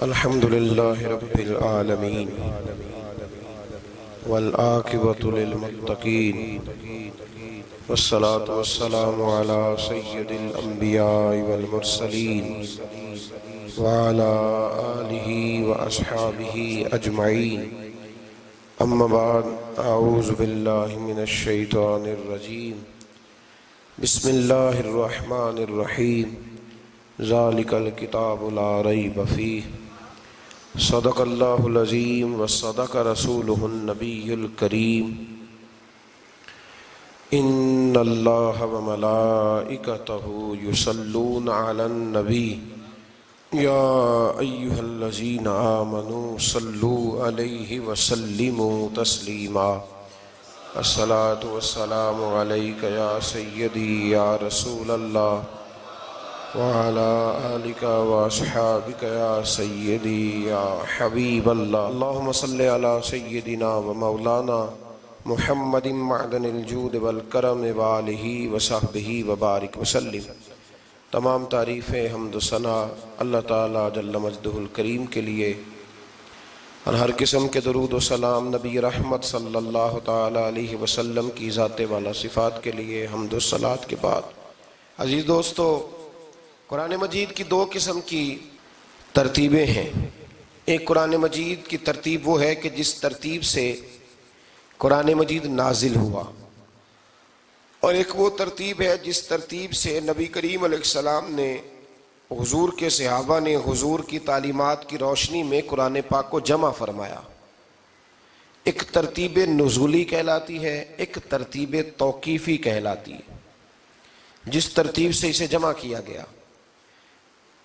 الحمد لله رب العالمين والعاقبة للمتقين والصلاة والسلام على سيد الأنبياء والمرسلين وعلى آله وأصحابه أجمعين أما بعد أعوذ بالله من الشيطان الرجيم بسم الله الرحمن الرحيم ذلك الكتاب لا ريب فيه صدق الله العظيم وصدق رسوله النبي الكريم إن الله وملائكته يصلون على النبي يا أيها الذين آمنوا صلوا عليه وسلموا تسليما الصلاة والسلام عليك يا سيدي يا رسول الله وعلى آلك وأصحابك يا سيدي يا حبيب الله اللهم صل على سيدنا ومولانا محمد معدن الجود والکرم وآلہ وصحبہ وبارک وسلم۔ تمام تعریفیں حمد و ثنا اللہ تعالیٰ جل مجدہ الکریم کے لیے اور ہر قسم کے درود و سلام نبی رحمت صلی اللہ تعالیٰ علیہ وسلم کی ذات والا صفات کے لیے حمد و صلات کے بعد، عزیز دوستو، قرآن مجید کی دو قسم کی ترتیبیں ہیں۔ ایک قرآن مجید کی ترتیب وہ ہے کہ جس ترتیب سے قرآن مجید نازل ہوا، اور ایک وہ ترتیب ہے جس ترتیب سے نبی کریم علیہ السلام نے، حضور کے صحابہ نے حضور کی تعلیمات کی روشنی میں قرآن پاک کو جمع فرمایا۔ ایک ترتیب نزولی کہلاتی ہے، ایک ترتیب توقیفی کہلاتی ہے، جس ترتیب سے اسے جمع کیا گیا۔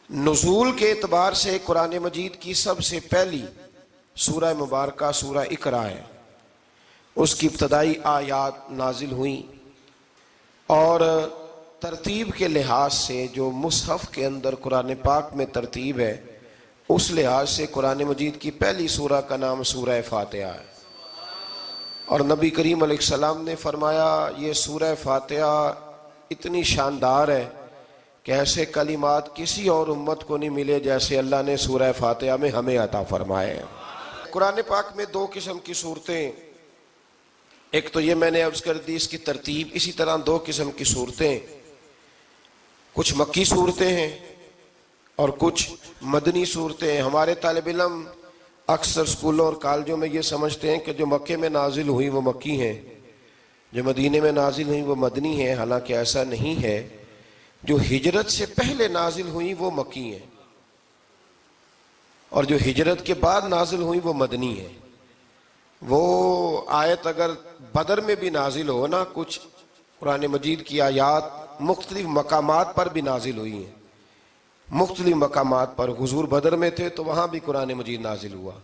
نزول کے اعتبار سے قرآن مجید کی سب سے پہلی سورہ مبارکہ سورہ اقرا ہے، اس کی ابتدائی آیات نازل ہوئیں، اور ترتیب کے لحاظ سے جو مصحف کے اندر قرآن پاک میں ترتیب ہے، اس لحاظ سے قرآن مجید کی پہلی سورہ کا نام سورہ فاتحہ ہے، اور نبی کریم علیہ السلام نے فرمایا یہ سورہ فاتحہ اتنی شاندار ہے کہ ایسے کلمات کسی اور امت کو نہیں ملے جیسے اللہ نے سورہ فاتحہ میں ہمیں عطا فرمائے ہیں۔ قرآن پاک میں دو قسم کی صورتیں، ایک تو یہ میں نے عرض کر دی اس کی ترتیب، اسی طرح دو قسم کی صورتیں، کچھ مکی صورتیں ہیں اور کچھ مدنی صورتیں ہیں۔ ہمارے طالب علم اکثر اسکولوں اور کالجوں میں یہ سمجھتے ہیں کہ جو مکے میں نازل ہوئی وہ مکی ہیں، جو مدینے میں نازل ہوئی وہ مدنی ہیں، حالانکہ ایسا نہیں ہے۔ جو ہجرت سے پہلے نازل ہوئی وہ مکی ہیں، اور جو ہجرت کے بعد نازل ہوئی وہ مدنی ہیں۔ وہ آیت اگر بدر میں بھی نازل ہو نا، کچھ قرآن مجید کی آیات مختلف مقامات پر بھی نازل ہوئی ہیں، مختلف مقامات پر۔ حضور بدر میں تھے تو وہاں بھی قرآن مجید نازل ہوا،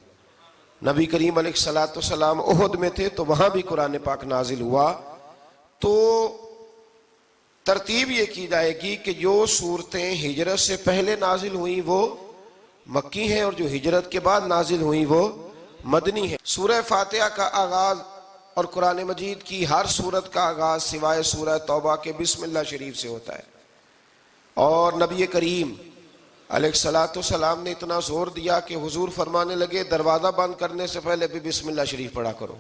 نبی کریم علیہ السلام احد میں تھے تو وہاں بھی قرآن پاک نازل ہوا۔ تو ترتیب یہ کی جائے گی کہ جو صورتیں ہجرت سے پہلے نازل ہوئیں وہ مکی ہیں، اور جو ہجرت کے بعد نازل ہوئیں وہ مدنی ہیں۔ سورہ فاتحہ کا آغاز اور قرآن مجید کی ہر سورت کا آغاز سوائے سورہ توبہ کے بسم اللہ شریف سے ہوتا ہے، اور نبی کریم علیہ السلام نے اتنا زور دیا کہ حضور فرمانے لگے دروازہ بند کرنے سے پہلے بھی بسم اللہ شریف پڑھا کرو،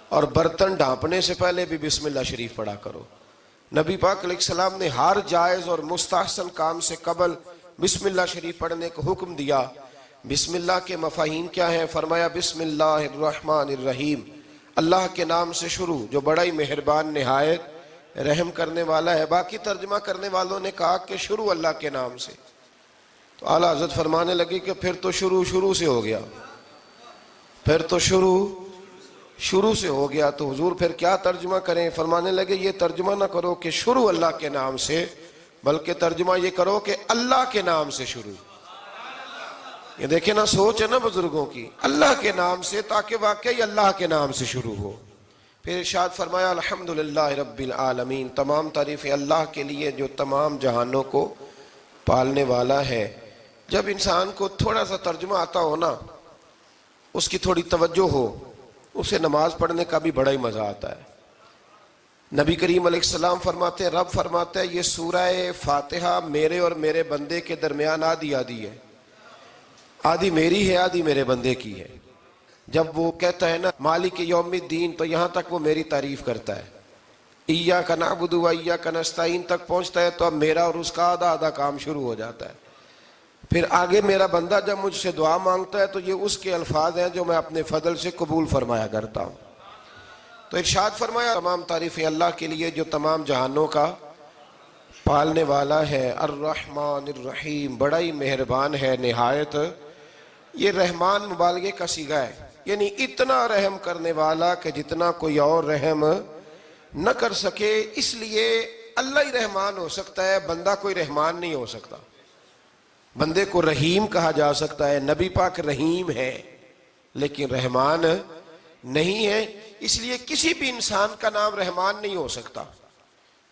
اور برتن ڈھانپنے سے پہلے بھی بسم اللہ شریف پڑھا کرو۔ نبی پاک علیہ السلام نے ہر جائز اور مستحسن کام سے قبل بسم اللہ شریف پڑھنے کا حکم دیا۔ بسم اللہ کے مفاہیم کیا ہیں؟ فرمایا بسم اللہ الرحمن الرحیم، اللہ کے نام سے شروع جو بڑا ہی مہربان نہایت رحم کرنے والا ہے۔ باقی ترجمہ کرنے والوں نے کہا کہ شروع اللہ کے نام سے، تو اعلیٰ حضرت فرمانے لگے کہ پھر تو شروع سے ہو گیا، پھر تو شروع سے ہو گیا، تو حضور پھر کیا ترجمہ کریں؟ فرمانے لگے یہ ترجمہ نہ کرو کہ شروع اللہ کے نام سے، بلکہ ترجمہ یہ کرو کہ اللہ کے نام سے شروع۔ یہ دیکھیں نا، سوچ ہے نا بزرگوں کی، اللہ کے نام سے، تاکہ واقعی اللہ کے نام سے شروع ہو۔ پھر ارشاد فرمایا الحمدللہ رب العالمین، تمام تعریفیں اللہ کے لیے جو تمام جہانوں کو پالنے والا ہے۔ جب انسان کو تھوڑا سا ترجمہ آتا ہو نا، اس کی تھوڑی توجہ ہو، اسے نماز پڑھنے کا بھی بڑا ہی مزہ آتا ہے۔ نبی کریم علیہ السلام فرماتے ہیں، رب فرماتا ہے یہ سورہ فاتحہ میرے اور میرے بندے کے درمیان آدھی آدھی ہے، آدھی میری ہے آدھی میرے بندے کی ہے. جب وہ کہتا ہے نا مالک یوم الدین تو یہاں تک وہ میری تعریف کرتا ہے. ایاک نعبد و ایاک نستعین تک پہنچتا ہے تو اب میرا اور اس کا آدھا آدھا کام شروع ہو جاتا ہے. پھر آگے میرا بندہ جب مجھ سے دعا مانگتا ہے تو یہ اس کے الفاظ ہیں جو میں اپنے فضل سے قبول فرمایا کرتا ہوں. تو ارشاد فرمایا تمام تعریفیں اللہ کے لیے جو تمام جہانوں کا پالنے والا ہے. الرحمن الرحیم، بڑا ہی مہربان ہے نہایت. یہ رحمان مبالغے کا صیغہ ہے، یعنی اتنا رحم کرنے والا کہ جتنا کوئی اور رحم نہ کر سکے. اس لیے اللہ ہی رحمان ہو سکتا ہے، بندہ کوئی رحمان نہیں ہو سکتا. بندے کو رحیم کہا جا سکتا ہے، نبی پاک رحیم ہے لیکن رحمان نہیں ہے. اس لیے کسی بھی انسان کا نام رحمان نہیں ہو سکتا.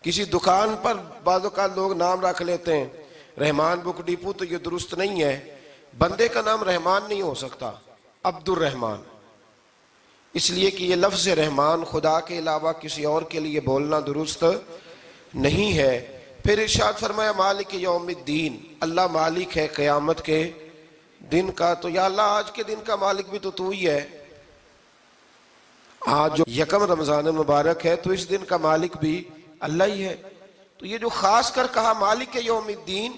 کسی دکان پر بعض اوقات لوگ نام رکھ لیتے ہیں رحمان بک ڈپو، تو یہ درست نہیں ہے. بندے کا نام رحمان نہیں ہو سکتا، عبد الرحمان، اس لیے کہ یہ لفظ رحمان خدا کے علاوہ کسی اور کے لیے بولنا درست نہیں ہے. پھر ارشاد فرمایا مالک یوم الدین، اللہ مالک ہے قیامت کے دن کا. تو یا اللہ آج کے دن کا مالک بھی تو ہی ہے. آج جو یکم رمضان مبارک ہے تو اس دن کا مالک بھی اللہ ہی ہے. تو یہ جو خاص کر کہا مالک یوم الدین،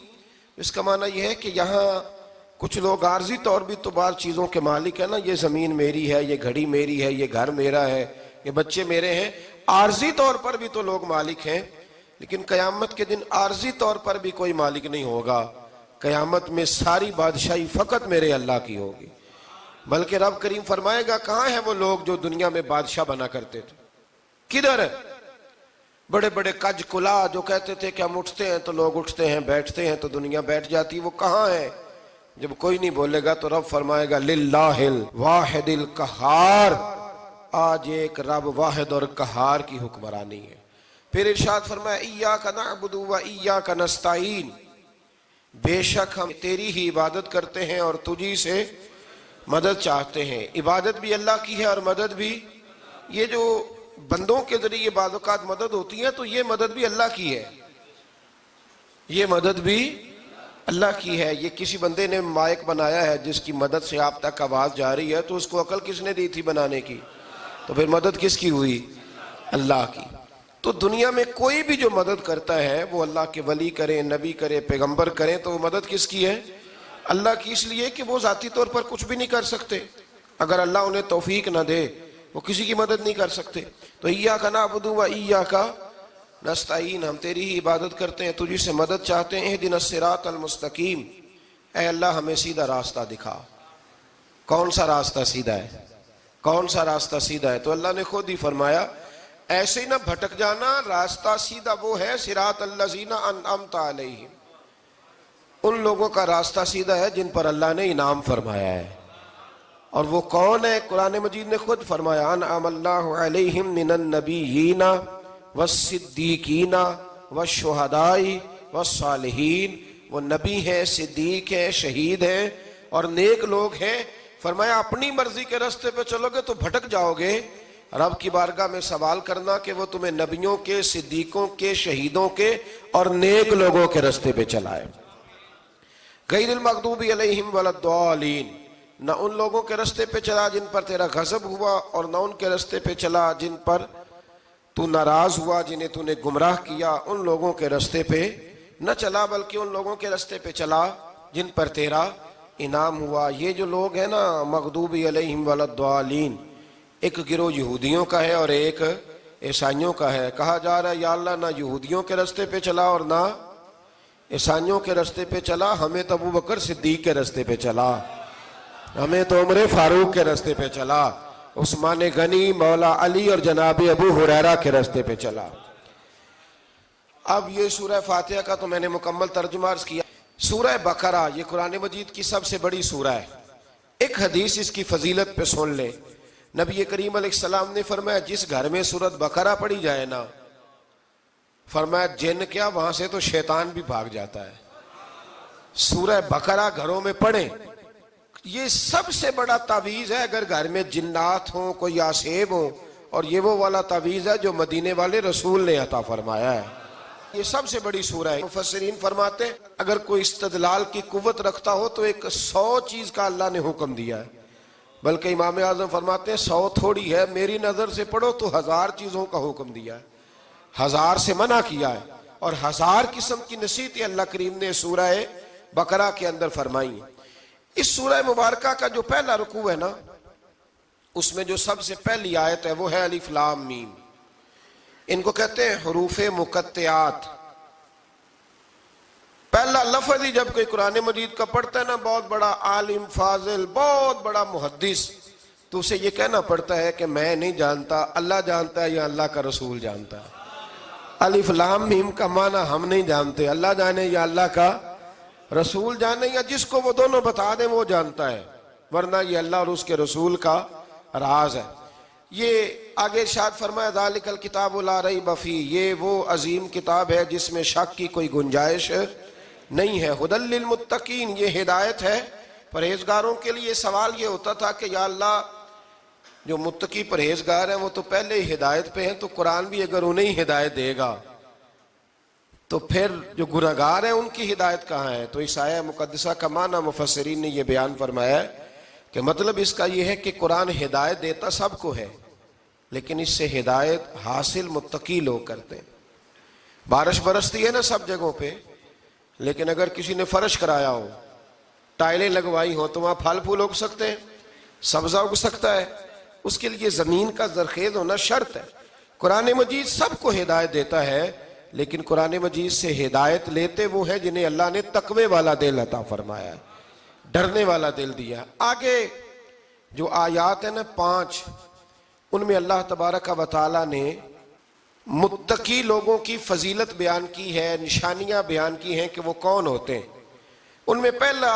اس کا معنی یہ ہے کہ یہاں کچھ لوگ عارضی طور بھی تو بعض چیزوں کے مالک ہیں نا، یہ زمین میری ہے، یہ گھڑی میری ہے، یہ گھر میرا ہے، یہ بچے میرے ہیں. عارضی طور پر بھی تو لوگ مالک ہیں، لیکن قیامت کے دن عارضی طور پر بھی کوئی مالک نہیں ہوگا. قیامت میں ساری بادشاہی فقط میرے اللہ کی ہوگی. بلکہ رب کریم فرمائے گا کہاں ہیں وہ لوگ جو دنیا میں بادشاہ بنا کرتے تھے؟ کدھر ہے؟ بڑے بڑے کج کلا جو کہتے تھے کہ ہم اٹھتے ہیں تو لوگ اٹھتے ہیں، بیٹھتے ہیں تو دنیا بیٹھ جاتی، وہ کہاں ہے؟ جب کوئی نہیں بولے گا تو رب فرمائے گا للہ الواحد القہار، آج ایک رب واحد اور قہار کی حکمرانی ہے. پھر ارشاد فرمایا ایاک نعبد و ایاک نستعین، بے شک ہم تیری ہی عبادت کرتے ہیں اور تجھی سے مدد چاہتے ہیں. عبادت بھی اللہ کی ہے اور مدد بھی. یہ جو بندوں کے ذریعے بعض اوقات مدد ہوتی ہے تو یہ مدد بھی اللہ کی ہے، یہ مدد بھی اللہ کی ہے. یہ کسی بندے نے مائک بنایا ہے جس کی مدد سے آپ تک آواز جا رہی ہے، تو اس کو عقل کس نے دی تھی بنانے کی؟ تو پھر مدد کس کی ہوئی؟ اللہ کی. تو دنیا میں کوئی بھی جو مدد کرتا ہے وہ اللہ کے ولی کریں، نبی کرے، پیغمبر کریں، تو وہ مدد کس کی ہے؟ اللہ کی. اس لیے کہ وہ ذاتی طور پر کچھ بھی نہیں کر سکتے. اگر اللہ انہیں توفیق نہ دے وہ کسی کی مدد نہیں کر سکتے. تو ایاک نعبد و ایاک نستعین، ہم تیری ہی عبادت کرتے ہیں، تجھی سے مدد چاہتے ہیں. اہدنا الصراط المستقیم، اے اللہ ہمیں سیدھا راستہ دکھا. کون سا راستہ سیدھا ہے؟ کون سا راستہ سیدھا ہے؟ تو اللہ نے خود ہی فرمایا ایسے ہی نہ بھٹک جانا، راستہ سیدھا وہ ہے صراط الذین انعمت علیہم، ان لوگوں کا راستہ سیدھا ہے جن پر اللہ نے انعام فرمایا ہے. اور وہ کون ہے؟ قرآن مجید نے خود فرمایا انعم اللہ علیہم من النبیین والصدیقین والشہداء والصالحین. وہ نبی ہیں، صدیق ہیں، شہید ہیں اور نیک لوگ ہیں. فرمایا اپنی مرضی کے راستے پہ چلو گے تو بھٹک جاؤ گے. رب کی بارگاہ میں سوال کرنا کہ وہ تمہیں نبیوں کے، صدیقوں کے، شہیدوں کے اور نیک لوگوں کے راستے پہ چلائے. غیر المغضوب علیہم ولا الضالین، نہ ان لوگوں کے راستے پہ چلا جن پر تیرا غضب ہوا، اور نہ ان کے راستے پہ چلا جن پر تو ناراض ہوا، جنہیں تو نے گمراہ کیا. ان لوگوں کے راستے پہ نہ چلا بلکہ ان لوگوں کے راستے پہ چلا جن پر تیرا انعام ہوا. یہ جو لوگ ہیں نا مغضوب علیہم ولا الضالین، ایک گروہ یہودیوں کا ہے اور ایک عیسائیوں کا ہے. کہا جا رہا ہے یا اللہ نہ یہودیوں کے راستے پہ چلا اور نہ عیسائیوں کے راستے پہ چلا، ہمیں تو ابو بکر صدیق کے راستے پہ چلا، ہمیں تو عمر فاروق کے راستے پہ چلا، عثمان غنی، مولا علی اور جناب ابو ہریرہ کے راستے پہ چلا. اب یہ سورہ فاتحہ کا تو میں نے مکمل ترجمہ عرض کیا. سورہ بقرہ یہ قرآن مجید کی سب سے بڑی سورہ ہے. ایک حدیث اس کی فضیلت پہ سن لے. نبی کریم علیہ السلام نے فرمایا جس گھر میں سورۃ بقرہ پڑھی جائے نا، فرمایا جن کیا وہاں سے تو شیطان بھی بھاگ جاتا ہے. سورہ بقرہ گھروں میں پڑھیں، یہ سب سے بڑا تعویذ ہے. اگر گھر میں جنات ہوں، کوئی آسیب ہوں، اور یہ وہ والا تعویذ ہے جو مدینے والے رسول نے عطا فرمایا ہے. یہ سب سے بڑی سورہ ہے. مفسرین فرماتے ہیں اگر کوئی استدلال کی قوت رکھتا ہو تو ایک 100 چیز کا اللہ نے حکم دیا ہے، بلکہ امام اعظم فرماتے ہیں 100 تھوڑی ہے، میری نظر سے پڑھو تو 1000 چیزوں کا حکم دیا ہے، 1000 سے منع کیا ہے، اور 1000 قسم کی نصیحتیں اللہ کریم نے سورہ بقرہ کے اندر فرمائی ہیں. اس سورہ مبارکہ کا جو پہلا رکوع ہے نا، اس میں جو سب سے پہلی آیت ہے وہ ہے الف لام میم. ان کو کہتے ہیں حروف مقطعات. پہلا لفظ ہی جب کوئی قرآن مجید کا پڑھتا ہے نا، بہت بڑا عالم فاضل، بہت بڑا محدث، تو اسے یہ کہنا پڑتا ہے کہ میں نہیں جانتا، اللہ جانتا ہے یا اللہ کا رسول جانتا ہے. الف لام میم کا معنی ہم نہیں جانتے، اللہ جانے یا اللہ کا رسول جانے، یا جس کو وہ دونوں بتا دیں وہ جانتا ہے، ورنہ یہ اللہ اور اس کے رسول کا راز ہے. یہ آگے ارشاد فرمایا ذالک الکتاب لا ریب فیہ، یہ وہ عظیم کتاب ہے جس میں شک کی کوئی گنجائش نہیں ہے. ھدی للمتقین، یہ ہدایت ہے پرہیزگاروں کے لیے. سوال یہ ہوتا تھا کہ یا اللہ جو متقی پرہیزگار ہیں وہ تو پہلے ہی ہدایت پہ ہیں، تو قرآن بھی اگر انہیں ہدایت دے گا تو پھر جو گناہگار ہیں ان کی ہدایت کہاں ہے؟ تو اس آیہ مقدسہ کا معنی مفسرین نے یہ بیان فرمایا ہے کہ مطلب اس کا یہ ہے کہ قرآن ہدایت دیتا سب کو ہے، لیکن اس سے ہدایت حاصل متقی لوگ کرتے ہیں. بارش برستی ہے نا سب جگہوں پہ، لیکن اگر کسی نے فرش کرایا ہو، ٹائلیں لگوائی ہو، تو وہاں پھل پھول اگ سکتے ہیں، سبزہ اگ سکتا ہے. اس کے لیے زمین کا زرخیز ہونا شرط ہے. قرآن مجید سب کو ہدایت دیتا ہے، لیکن قرآن مجید سے ہدایت لیتے وہ ہیں جنہیں اللہ نے تقوی والا دل عطا فرمایا ہے، ڈرنے والا دل دیا. آگے جو آیات ہیں نا 5، ان میں اللہ تبارک و تعالیٰ نے متقی لوگوں کی فضیلت بیان کی ہے، نشانیاں بیان کی ہیں کہ وہ کون ہوتے ہیں. ان میں پہلا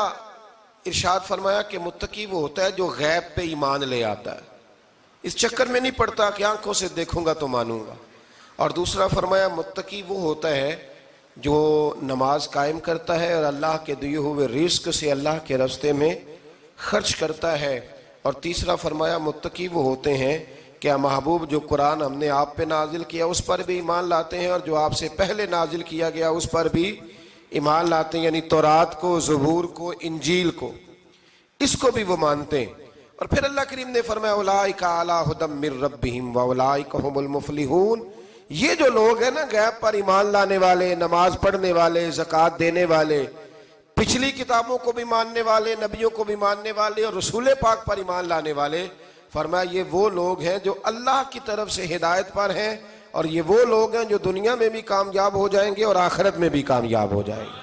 ارشاد فرمایا کہ متقی وہ ہوتا ہے جو غیب پہ ایمان لے آتا ہے، اس چکر میں نہیں پڑتا کہ آنکھوں سے دیکھوں گا تو مانوں گا. اور دوسرا فرمایا متقی وہ ہوتا ہے جو نماز قائم کرتا ہے اور اللہ کے دیے ہوئے رزق سے اللہ کے راستے میں خرچ کرتا ہے. اور تیسرا فرمایا متقی وہ ہوتے ہیں کہ محبوب جو قرآن ہم نے آپ پہ نازل کیا اس پر بھی ایمان لاتے ہیں، اور جو آپ سے پہلے نازل کیا گیا اس پر بھی ایمان لاتے ہیں، یعنی تورات کو، زبور کو، انجیل کو، اس کو بھی وہ مانتے ہیں. اور پھر اللہ کریم نے فرمایا اولئک علی ھدی من ربہم واولئک ھم المفلحون. یہ جو لوگ ہیں نا غیب پر ایمان لانے والے، نماز پڑھنے والے، زکوٰۃ دینے والے، پچھلی کتابوں کو بھی ماننے والے، نبیوں کو بھی ماننے والے، اور رسول پاک پر ایمان لانے والے، فرمایا یہ وہ لوگ ہیں جو اللہ کی طرف سے ہدایت پر ہیں، اور یہ وہ لوگ ہیں جو دنیا میں بھی کامیاب ہو جائیں گے اور آخرت میں بھی کامیاب ہو جائیں گے.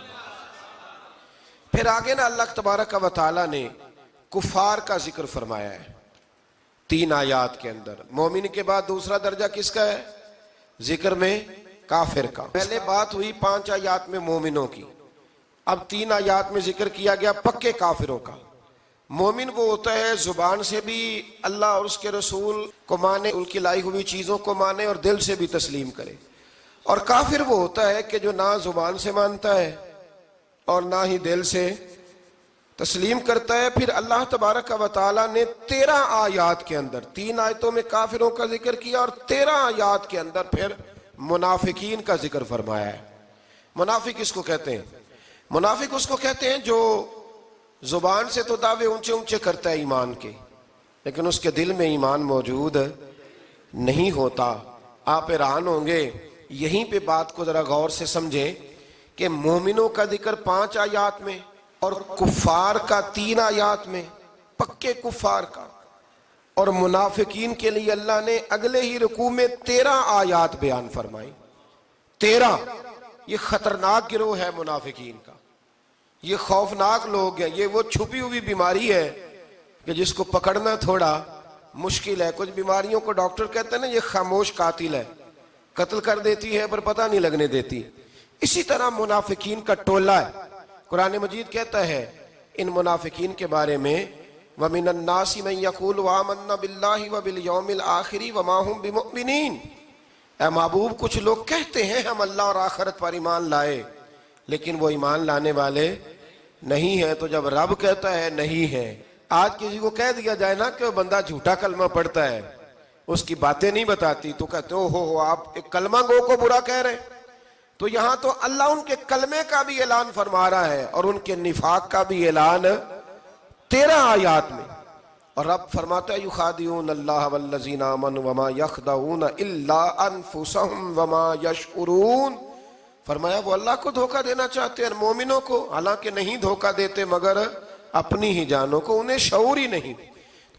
پھر آگے نا اللہ تبارک و تعالیٰ نے کفار کا ذکر فرمایا ہے 3 آیات کے اندر. مومن کے بعد دوسرا درجہ کس کا ہے ذکر میں؟ کافر کا. پہلے بات ہوئی 5 آیات میں مومنوں کی، اب 3 آیات میں ذکر کیا گیا پکے کافروں کا. مومن وہ ہوتا ہے زبان سے بھی اللہ اور اس کے رسول کو مانے، ان کی لائی ہوئی چیزوں کو مانے اور دل سے بھی تسلیم کرے. اور کافر وہ ہوتا ہے کہ جو نہ زبان سے مانتا ہے اور نہ ہی دل سے تسلیم کرتا ہے. پھر اللہ تبارک و تعالیٰ نے 13 آیات کے اندر 3 آیتوں میں کافروں کا ذکر کیا، اور 13 آیات کے اندر پھر منافقین کا ذکر فرمایا ہے. منافق اس کو کہتے ہیں، منافق اس کو کہتے ہیں جو زبان سے تو دعوے اونچے اونچے کرتا ہے ایمان کے، لیکن اس کے دل میں ایمان موجود نہیں ہوتا. آپ حیران ہوں گے، یہیں پہ بات کو ذرا غور سے سمجھیں کہ مومنوں کا ذکر 5 آیات میں اور کفار کا 3 آیات میں، پکے کفار کا. اور منافقین کے لیے اللہ نے اگلے ہی رکوع میں 13 آیات بیان فرمائی. 13. یہ خطرناک گروہ ہے منافقین کا، یہ خوفناک لوگ ہیں. یہ وہ چھپی ہوئی بیماری ہے کہ جس کو پکڑنا تھوڑا مشکل ہے. کچھ بیماریوں کو ڈاکٹر کہتے ہیں نا یہ خاموش قاتل ہے، قتل کر دیتی ہے پر پتہ نہیں لگنے دیتی. اسی طرح منافقین کا ٹولہ ہے. قرآن مجید کہتا ہے ان منافقین کے بارے میں وَمِنَ النَّاسِ مَن يَقُولُ آمَنَّا بِاللَّهِ وَبِالْيَوْمِ الْآخِرِ وَمَا هُمْ بِمُؤْمِنِينَ. اے محبوب کچھ لوگ کہتے ہیں ہم اللہ اور آخرت پر ایمان لائے، لیکن وہ ایمان لانے والے نہیں ہیں. تو جب رب کہتا ہے نہیں ہے، آج کسی کو کہہ دیا جائے نا کہ وہ بندہ جھوٹا کلمہ پڑھتا ہے، اس کی باتیں نہیں بتاتی، تو کہتے ہو آپ ایک کلمہ گو کو برا کہہ رہے. تو یہاں تو اللہ ان کے کلمے کا بھی اعلان فرما رہا ہے اور ان کے نفاق کا بھی اعلان 13 آیات میں. اور رب فرماتا ہے یخادعون اللہ والذین آمنوا وما یخدعون الا انفسهم وما یشعرون. فرمایا وہ اللہ کو دھوکہ دینا چاہتے ہیں مومنوں کو، حالانکہ نہیں دھوکہ دیتے مگر اپنی ہی جانوں کو، انہیں شعور ہی نہیں.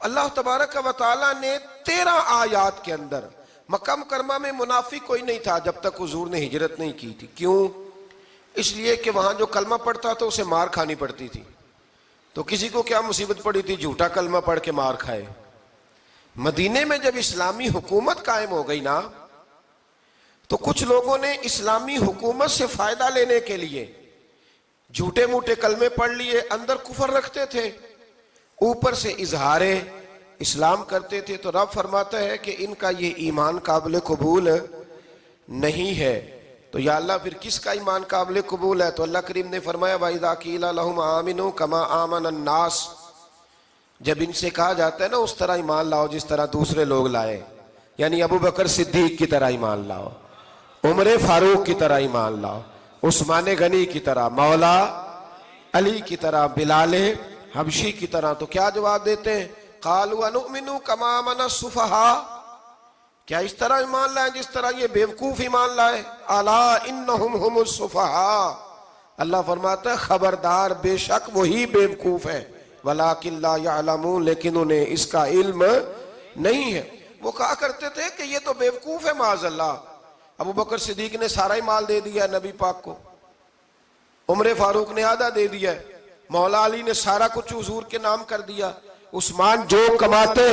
اللہ تبارک و تعالیٰ نے 13 آیات کے اندر مکہ مکرمہ میں منافق کوئی نہیں تھا جب تک حضور نے ہجرت نہیں کی تھی. کیوں؟ اس لیے کہ وہاں جو کلمہ پڑھتا تھا اسے مار کھانی پڑتی تھی. تو کسی کو کیا مصیبت پڑی تھی جھوٹا کلمہ پڑھ کے مار کھائے. مدینے میں جب اسلامی حکومت قائم ہو گئی نا تو کچھ لوگوں نے اسلامی حکومت سے فائدہ لینے کے لیے جھوٹے موٹے کلمے پڑھ لیے، اندر کفر رکھتے تھے، اوپر سے اظہار اسلام کرتے تھے. تو رب فرماتا ہے کہ ان کا یہ ایمان قابل قبول نہیں ہے. تو یا اللہ پھر کس کا ایمان قابل قبول ہے؟ تو اللہ کریم نے فرمایا وَإِذَا قِيلَ لَهُمْ آمِنُوا كَمَا آمَنَ النَّاسِ. جب ان سے کہا جاتا ہے نا اس طرح ایمان لاؤ جس طرح دوسرے لوگ لائے، یعنی ابو بکر صدیق کی طرح ایمان لاؤ، عمر فاروق کی طرح ایمان لاؤ، عثمان غنی کی طرح، مولا علی کی طرح، بلال حبشی کی طرح. تو کیا جواب دیتے ہیں؟ قالوا انؤمن كما آمن السفهاء. کیا اس طرح ایمان لائیں جس طرح یہ بیوقوف ایمان لائے؟ الا انہم هم السفهاء. اللہ فرماتا ہے خبردار بے شک وہی بیوقوف ہے، ولکن لا يعلمون، لیکن انہیں اس کا علم نہیں ہے. وہ کہا کرتے تھے کہ یہ تو بیوقوف ہے معاذ اللہ. ابو بکر صدیق نے سارا ہی مال دے دیا نبی پاک کو، عمر فاروق نے آدھا دے دیا، مولا علی نے سارا کچھ حضور کے نام کر دیا، عثمان جو کماتے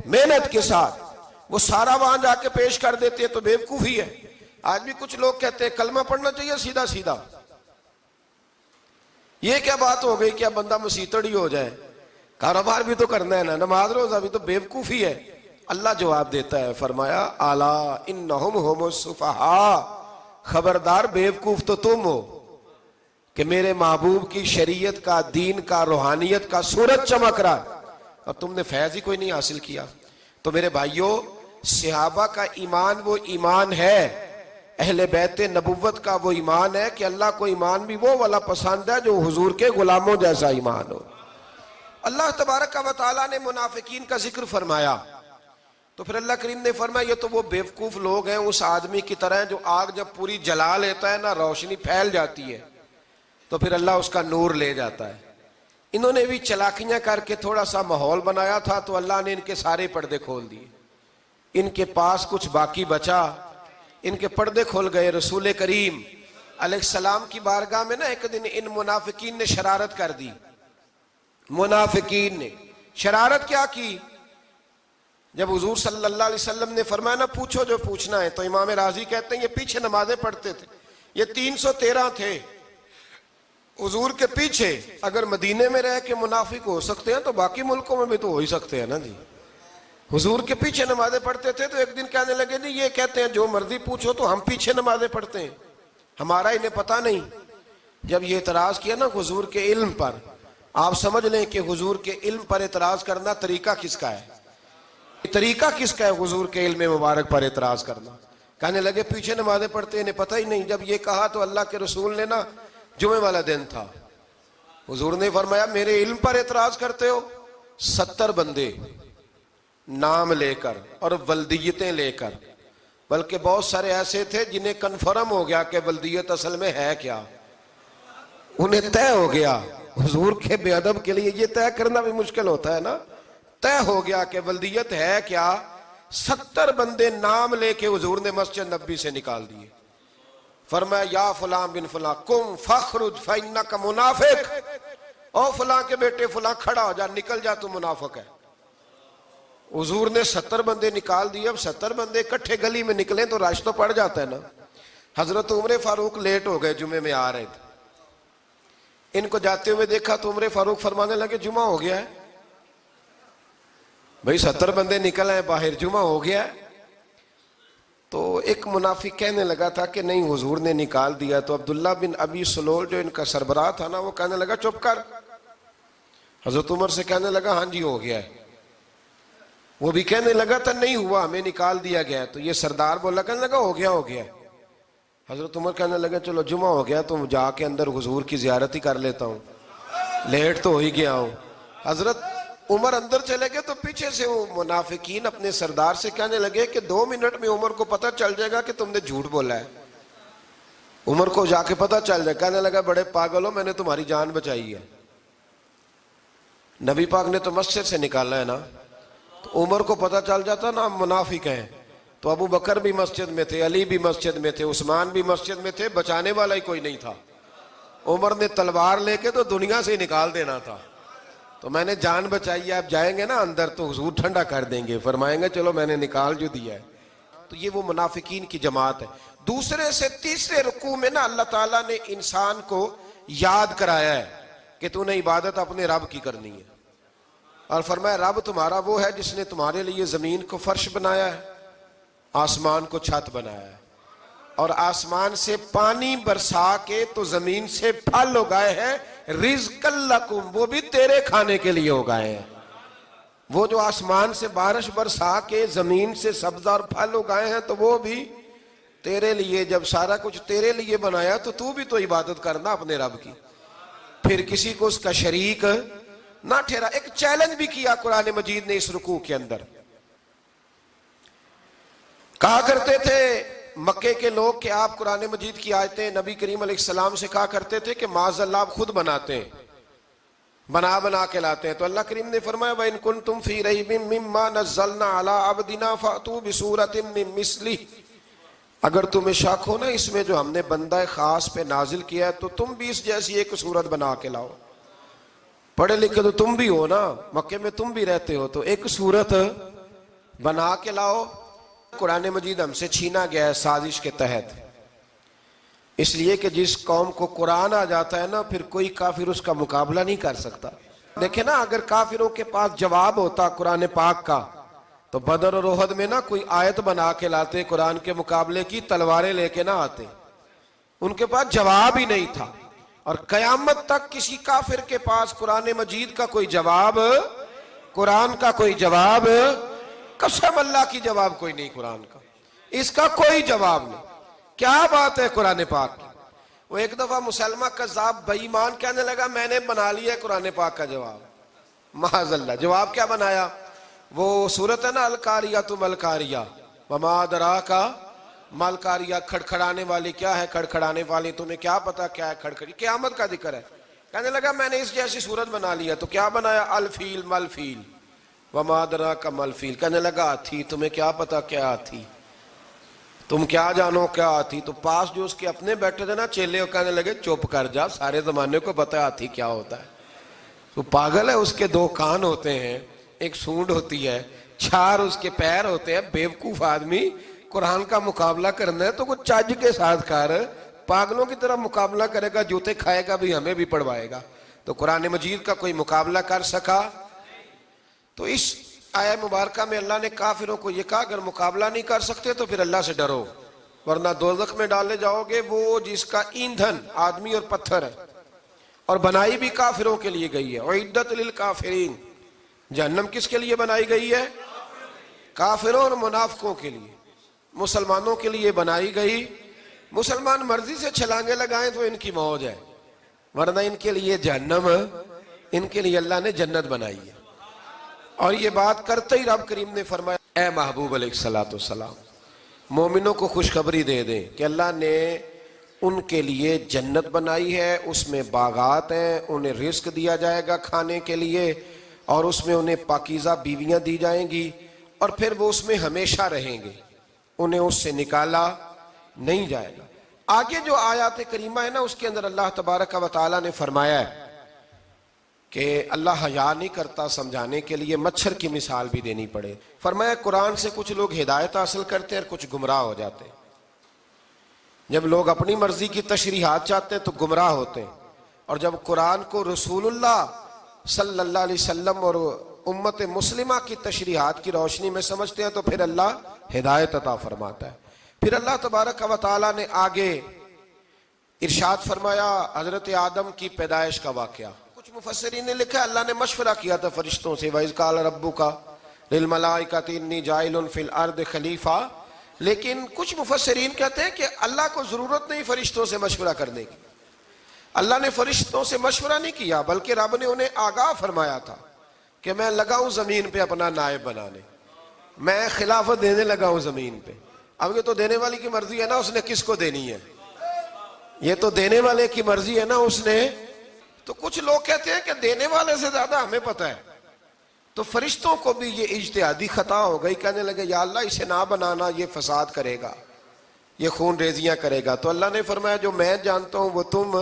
محنت کے ساتھ وہ سارا وہاں جا کے پیش کر دیتے، تو بیوقوفی ہے. آج بھی کچھ لوگ کہتے ہیں کلمہ پڑھنا چاہیے سیدھا سیدھا. یہ کیا بات ہو گئی کہ اب بندہ مسیتڑ ہی ہو جائے؟ کاروبار بھی تو کرنا ہے نا، نماز روزہ بھی تو بیوقوفی ہے. اللہ جواب دیتا ہے، فرمایا الا انہم هم السفہاء، خبردار بیوقوف تو تم ہو کہ میرے محبوب کی شریعت کا، دین کا، روحانیت کا سورج چمک رہا اور تم نے فیض ہی کوئی نہیں حاصل کیا. تو میرے بھائیوں، صحابہ کا ایمان وہ ایمان ہے، اہل بیت نبوت کا وہ ایمان ہے کہ اللہ کو ایمان بھی وہ والا پسند ہے جو حضور کے غلاموں جیسا ایمان ہو. اللہ تبارک و تعالیٰ نے منافقین کا ذکر فرمایا تو پھر اللہ کریم نے فرمایا یہ تو وہ بیوقوف لوگ ہیں اس آدمی کی طرح جو آگ جب پوری جلا لیتا ہے نا روشنی پھیل جاتی ہے تو پھر اللہ اس کا نور لے جاتا ہے. انہوں نے بھی چلاکیاں کر کے تھوڑا سا ماحول بنایا تھا تو اللہ نے ان کے سارے پردے کھول دیے. ان کے پاس کچھ باقی بچا، ان کے پردے کھول گئے. رسول کریم علیہ السلام کی بارگاہ میں نا ایک دن ان منافقین نے شرارت کر دی. منافقین نے شرارت کیا کی؟ جب حضور صلی اللہ علیہ وسلم نے فرمایا نا پوچھو جو پوچھنا ہے، تو امام راضی کہتے ہیں یہ پیچھے نمازیں پڑھتے تھے، یہ 313 تھے حضور کے پیچھے. اگر مدینے میں رہ کے منافق ہو سکتے ہیں تو باقی ملکوں میں بھی تو ہو ہی سکتے ہیں نا جی. حضور کے پیچھے نمازیں پڑھتے تھے تو ایک دن کہنے لگے جی یہ کہتے ہیں جو مرضی پوچھو تو ہم پیچھے نمازیں پڑھتے ہیں، ہمارا انہیں پتہ نہیں. جب یہ اعتراض کیا نا حضور کے علم پر، آپ سمجھ لیں کہ حضور کے علم پر اعتراض کرنا طریقہ کس کا ہے؟ طریقہ کس کا ہے حضور کے علم مبارک پر اعتراض کرنا؟ کہنے لگے پیچھے نمازیں پڑھتے انہیں پتہ ہی نہیں. جب یہ کہا تو اللہ کے رسول نے نا، جمعے والا دن تھا، حضور نے فرمایا میرے علم پر اعتراض کرتے ہو؟ 70 بندے نام لے کر اور ولدیتیں لے کر، بلکہ بہت سارے ایسے تھے جنہیں کنفرم ہو گیا کہ ولدیت اصل میں ہے کیا، انہیں طے ہو گیا. حضور کے بے ادب کے لیے یہ طے کرنا بھی مشکل ہوتا ہے نا. طے ہو گیا کہ ولدیت ہے کیا. 70 بندے نام لے کے حضور نے مسجد نبوی سے نکال دیے. فرمایا یا فلاں بن فلاں قم فاخرج فانک منافق، او فلاں کے بیٹے فلاں کھڑا ہو جا، نکل جا، تو منافق ہے. حضور نے 70 بندے نکال دیے. اب 70 بندے اکٹھے گلی میں نکلیں تو رش تو پڑ جاتا ہے نا. حضرت عمر فاروق لیٹ ہو گئے، جمعے میں آ رہے تھے. ان کو جاتے ہوئے دیکھا تو عمر فاروق فرمانے لگے جمعہ ہو گیا ہے. بھئی 70 بندے نکل آئے باہر، جمعہ ہو گیا ہے. تو ایک منافق کہنے لگا تھا کہ نہیں حضور نے نکال دیا. تو عبداللہ بن ابی سلول جو ان کا سربراہ تھا نا، وہ کہنے لگا چپ کر. حضرت عمر سے کہنے لگا ہاں جی ہو گیا ہے. وہ بھی کہنے لگا تھا نہیں ہوا، ہمیں نکال دیا گیا ہے. تو یہ سردار بولا، کہنے لگا ہو گیا ہو گیا. حضرت عمر کہنے لگے چلو جمعہ ہو گیا تو جا کے اندر حضور کی زیارت ہی کر لیتا ہوں، لیٹ تو ہو ہی گیا ہوں۔ حضرت عمر اندر چلے گئے تو پیچھے سے وہ منافقین اپنے سردار سے کہنے لگے کہ 2 منٹ میں عمر کو پتہ چل جائے گا کہ تم نے جھوٹ بولا ہے۔ عمر کو جا کے پتہ چل جائے، کہنے لگا بڑے پاگل ہو، میں نے تمہاری جان بچائی ہے، نبی پاک نے تو مسجد سے نکالا ہے نا۔ تو عمر کو پتہ چل جاتا نا منافق ہیں، تو ابو بکر بھی مسجد میں تھے، علی بھی مسجد میں تھے، عثمان بھی مسجد میں تھے، بچانے والا ہی کوئی نہیں تھا۔ عمر نے تلوار لے کے تو دنیا سے ہی نکال دینا تھا، تو میں نے جان بچائی ہے، آپ جائیں گے نا اندر تو حضور ٹھنڈا کر دیں گے، فرمائیں گے چلو میں نے نکال جو دیا ہے۔ تو یہ وہ منافقین کی جماعت ہے۔ دوسرے سے تیسرے رکوع میں نا اللہ تعالیٰ نے انسان کو یاد کرایا ہے کہ تو نے عبادت اپنے رب کی کرنی ہے، اور فرمایا رب تمہارا وہ ہے جس نے تمہارے لیے زمین کو فرش بنایا ہے، آسمان کو چھت بنایا ہے، اور آسمان سے پانی برسا کے تو زمین سے پھل اگائے ہیں، رزق لکم، وہ بھی تیرے کھانے کے لیے اگائے ہیں۔ وہ جو آسمان سے بارش برسا کے زمین سے سبز اور پھل اگائے ہیں تو وہ بھی تیرے لیے۔ جب سارا کچھ تیرے لیے بنایا تو بھی تو عبادت کرنا اپنے رب کی، پھر کسی کو اس کا شریک نہ ٹھہرا۔ ایک چیلنج بھی کیا قرآن مجید نے اس رکوع کے اندر۔ کہا کرتے تھے مکے کے لوگ کہ آپ قرآن مجید کی آیتیں نبی کریم علیہ السلام سے کہا کرتے تھے کہ معاذ اللہ آپ خود بناتے ہیں، بنا کے لاتے ہیں۔ تو اللہ کریم نے فرمایا وَإِن كُنتُمْ فِي رَيْبٍ مِّمَّا نَزَّلْنَا عَلَىٰ عَبْدِنَا فَأْتُوا بِسُورَةٍ مِّن مِّثْلِهِ، اگر تمہیں شک ہو نا اس میں جو ہم نے بندہ خاص پہ نازل کیا ہے تو تم بھی اس جیسی ایک صورت بنا کے لاؤ۔ پڑھے لکھے تو تم بھی ہو نا، مکے میں تم بھی رہتے ہو، تو ایک صورت بنا کے لاؤ۔ قرآن مجید ہم سے چھینا گیا ہے سازش کے تحت، اس لیے کہ جس قوم کو قرآن آ جاتا ہے نا پھر کوئی کافر اس کا مقابلہ نہیں کر سکتا۔ دیکھیں نا اگر کافروں کے پاس جواب ہوتا قرآن پاک کا تو بدر اور احد میں نا کوئی آیت بنا کے لاتے، قرآن کے مقابلے کی تلواریں لے کے نہ آتے، ان کے پاس جواب ہی نہیں تھا۔ اور قیامت تک کسی کافر کے پاس قرآن مجید کا کوئی جواب، قرآن کا کوئی جواب، قسم اللہ کی جواب کوئی نہیں، قرآن کا اس کا کوئی جواب نہیں۔ کیا بات ہے قرآن پاک کی۔ وہ ایک دفعہ مسلمہ کذاب بے ایمان کہنے لگا میں نے بنا لیا ہے قرآن پاک کا جواب، معاذ اللہ۔ جواب کیا بنایا؟ وہ سورت ہے نا القاریۃ ما القاریہ وما ادراک ما القاریہ، کھڑکھڑانے والی کیا ہے، کھڑکھڑانے والی تمہیں کیا پتا کیا ہے کھڑکھڑی، قیامت کا ذکر ہے۔ کہنے لگا میں نے اس جیسی سورت بنا لیا، تو کیا بنایا؟ الفیل مل فیل وما ادراک ما الفیل۔ کہنے لگا ہاتھی، تمہیں کیا پتا کیا ہاتھی، تم کیا جانو کیا ہاتھی۔ تو پاس جو اس کے اپنے بیٹھے تھے نا چیلے، وہ کہنے لگے چپ کر جا، سارے زمانے کو پتا ہے ہاتھی کیا ہوتا ہے۔ تو پاگل ہے، اس کے 2 کان ہوتے ہیں، ایک سونڈ ہوتی ہے، 4 اس کے پیر ہوتے ہیں۔ بیوقوف آدمی، قرآن کا مقابلہ کرنا ہے تو کچھ چج کے ساتھ کر، پاگلوں کی طرح مقابلہ کرے گا، جوتے کھائے گا بھی، ہمیں بھی پڑھوائے گا۔ تو قرآن مجید کا کوئی مقابلہ کر سکا؟ تو اس آیہ مبارکہ میں اللہ نے کافروں کو یہ کہا اگر مقابلہ نہیں کر سکتے تو پھر اللہ سے ڈرو، ورنہ دوزخ میں ڈالے جاؤ گے، وہ جس کا ایندھن آدمی اور پتھر ہے، اور بنائی بھی کافروں کے لیے گئی ہے۔ اعدت للکافرین، جہنم کس کے لیے بنائی گئی ہے؟ کافروں اور منافقوں کے لیے۔ مسلمانوں کے لیے بنائی گئی، مسلمان مرضی سے چھلانگے لگائیں تو ان کی موج ہے، ورنہ ان کے لیے جہنم، ان کے لیے اللہ نے جنت بنائی ہے۔ اور یہ بات کرتے ہی رب کریم نے فرمایا اے محبوب علیہ السلام مومنوں کو خوشخبری دے دیں کہ اللہ نے ان کے لیے جنت بنائی ہے، اس میں باغات ہیں، انہیں رزق دیا جائے گا کھانے کے لیے، اور اس میں انہیں پاکیزہ بیویاں دی جائیں گی، اور پھر وہ اس میں ہمیشہ رہیں گے، انہیں اس سے نکالا نہیں جائے گا۔ آگے جو آیات کریمہ ہے نا اس کے اندر اللہ تبارک و تعالیٰ نے فرمایا ہے کہ اللہ حیا نہیں کرتا سمجھانے کے لیے، مچھر کی مثال بھی دینی پڑے۔ فرمایا قرآن سے کچھ لوگ ہدایت حاصل کرتے ہیں اور کچھ گمراہ ہو جاتے ہیں۔ جب لوگ اپنی مرضی کی تشریحات چاہتے ہیں تو گمراہ ہوتے ہیں، اور جب قرآن کو رسول اللہ صلی اللہ علیہ وسلم اور امت مسلمہ کی تشریحات کی روشنی میں سمجھتے ہیں تو پھر اللہ ہدایت عطا فرماتا ہے۔ پھر اللہ تبارک و تعالیٰ نے آگے ارشاد فرمایا حضرت آدم کی پیدائش کا واقعہ۔ کچھ مفسرین نے لکھا اللہ نے مشورہ کیا تھا فرشتوں سے، وَإِذْ قَالَ رَبُّكَ لِلْمَلَائِكَةِ إِنِّي جَاعِلٌ فِي الْأَرْضِ خَلِيفَةً لیکن کچھ مفسرین کہتے ہیں کہ اللہ کو ضرورت نہیں فرشتوں سے مشورہ کرنے کی. اللہ نے فرشتوں سے مشورہ نہیں کیا، بلکہ رب نے انہیں آگاہ فرمایا تھا کہ میں لگا ہوں زمین پہ اپنا نائب بنانے، میں خلافت دینے لگا ہوں زمین پہ. اب یہ تو دینے والی کی مرضی ہے نا اس نے کس کو دینی ہے، یہ تو دینے والے کی مرضی ہے نا اس نے. تو کچھ لوگ کہتے ہیں کہ دینے والے سے زیادہ ہمیں پتہ ہے. تو فرشتوں کو بھی یہ اجتہادی خطا ہو گئی، کہنے لگے یا اللہ اسے نہ بنانا، یہ فساد کرے گا، یہ خون ریزیاں کرے گا. تو اللہ نے فرمایا جو میں جانتا ہوں وہ تم.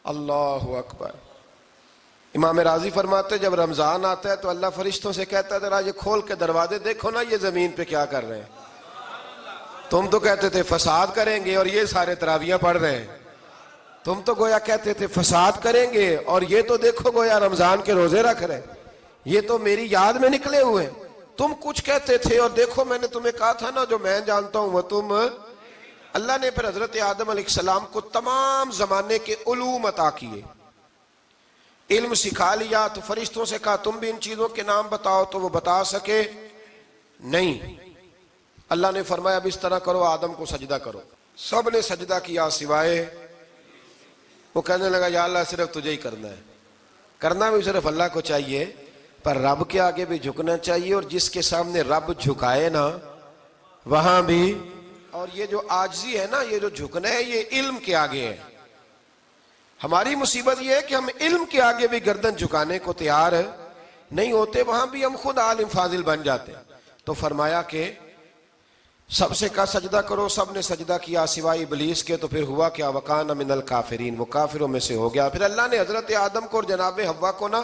اللہ اکبر. امام راضی فرماتے جب رمضان آتا ہے تو اللہ فرشتوں سے کہتا ہے ذرا یہ کھول کے دروازے دیکھو نا یہ زمین پہ کیا کر رہے ہیں. تم تو کہتے تھے فساد کریں گے اور یہ سارے تراویحیں پڑھ رہے ہیں. تم تو گویا کہتے تھے فساد کریں گے اور یہ تو دیکھو گویا رمضان کے روزے رکھ رہے ہیں، یہ تو میری یاد میں نکلے ہوئے ہیں. تم کچھ کہتے تھے اور دیکھو میں نے تمہیں کہا تھا نا جو میں جانتا ہوں وہ تم. اللہ نے پھر حضرت آدم علیہ السلام کو تمام زمانے کے علوم عطا کیے، علم سکھا لیا. تو فرشتوں سے کہا تم بھی ان چیزوں کے نام بتاؤ، تو وہ بتا سکے نہیں. اللہ نے فرمایا اب اس طرح کرو آدم کو سجدہ کرو. سب نے سجدہ کیا سوائے. وہ کہنے لگا یا اللہ صرف تجھے ہی کرنا ہے. کرنا بھی صرف اللہ کو چاہیے، پر رب کے آگے بھی جھکنا چاہیے، اور جس کے سامنے رب جھکائے نا وہاں بھی. اور یہ جو عاجزی ہے نا، یہ جو جھکنا ہے، یہ علم کے آگے ہے. ہماری مصیبت یہ ہے کہ ہم علم کے آگے بھی گردن جھکانے کو تیار نہیں ہوتے، وہاں بھی ہم خود عالم فاضل بن جاتے. تو فرمایا کہ سب سے کہا سجدہ کرو، سب نے سجدہ کیا سوائے ابلیس کے. تو پھر ہوا کیا وکان من الکافرین، وہ کافروں میں سے ہو گیا. پھر اللہ نے حضرت آدم کو اور جناب حوا کو نا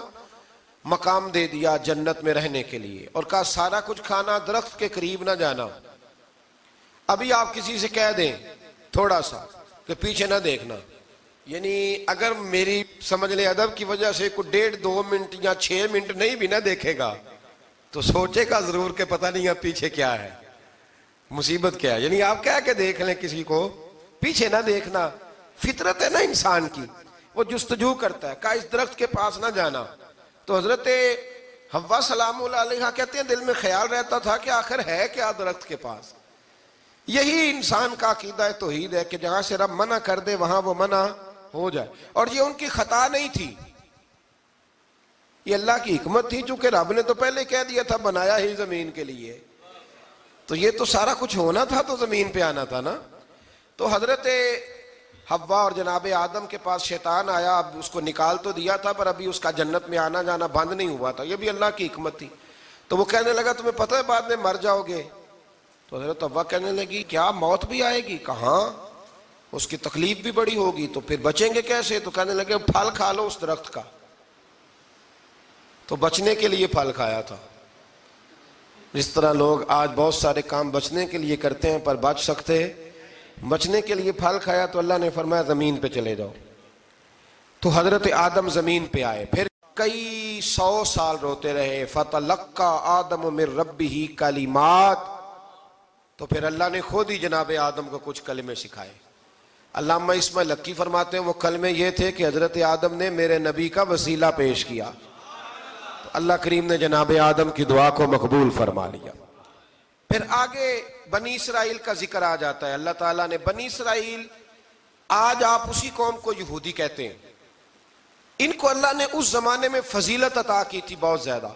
مقام دے دیا جنت میں رہنے کے لیے، اور کہا سارا کچھ کھانا، درخت کے قریب نہ جانا. ابھی آپ کسی سے کہہ دیں تھوڑا سا کہ پیچھے نہ دیکھنا، یعنی اگر میری سمجھ لیں ادب کی وجہ سے کوئی 1.5-2 منٹ یا 6 منٹ نہیں بھی نہ دیکھے گا تو سوچے گا ضرور کہ پتہ نہیں اب پیچھے کیا ہے، مصیبت کیا ہے. یعنی آپ کہہ کے دیکھ لیں کسی کو، پیچھے نہ دیکھنا. فطرت ہے نا انسان کی، وہ جستجو کرتا ہے. کہا اس درخت کے پاس نہ جانا. تو حضرت حوا سلام اللہ علیہ کہتے ہیں دل میں خیال رہتا تھا کہ آخر ہے کیا درخت کے پاس. یہی انسان کا عقیدہ توحید ہے کہ جہاں سے رب منع کر دے وہاں وہ منع ہو جائے. اور یہ ان کی خطا نہیں تھی، یہ اللہ کی حکمت تھی، چونکہ رب نے تو پہلے کہہ دیا تھا بنایا ہی زمین کے لیے، تو یہ تو سارا کچھ ہونا تھا تو زمین پہ آنا تھا نا. تو حضرت حوا اور جناب آدم کے پاس شیطان آیا. اب اس کو نکال تو دیا تھا پر ابھی اس کا جنت میں آنا جانا بند نہیں ہوا تھا، یہ بھی اللہ کی حکمت تھی. تو وہ کہنے لگا تمہیں پتہ ہے بعد میں مر جاؤ گے. تو حضرت حوا کہنے لگی کیا موت بھی آئے گی؟ کہاں، اس کی تکلیف بھی بڑی ہوگی، تو پھر بچیں گے کیسے؟ تو کہنے لگے پھل کھا لو اس درخت کا. تو بچنے کے لیے پھل کھایا تھا. جس طرح لوگ آج بہت سارے کام بچنے کے لیے کرتے ہیں پر بچ سکتے، بچنے کے لیے پھل کھایا. تو اللہ نے فرمایا زمین پہ چلے جاؤ. تو حضرت آدم زمین پہ آئے، پھر کئی 100 سال روتے رہے. فَتَلَقَّى آدَمُ مِن رَبِّهِ کَلِمَاتٍ. تو پھر اللہ نے خود ہی جناب آدم کو کچھ کلمے سکھائے. علامہ اسماعیل لکی فرماتے ہیں وہ کلمے یہ تھے کہ حضرت آدم نے میرے نبی کا وسیلہ پیش کیا، تو اللہ کریم نے جناب آدم کی دعا کو مقبول فرما لیا. پھر آگے بنی اسرائیل کا ذکر آ جاتا ہے. اللہ تعالیٰ نے بنی اسرائیل، آج آپ اسی قوم کو یہودی کہتے ہیں، ان کو اللہ نے اس زمانے میں فضیلت عطا کی تھی بہت زیادہ.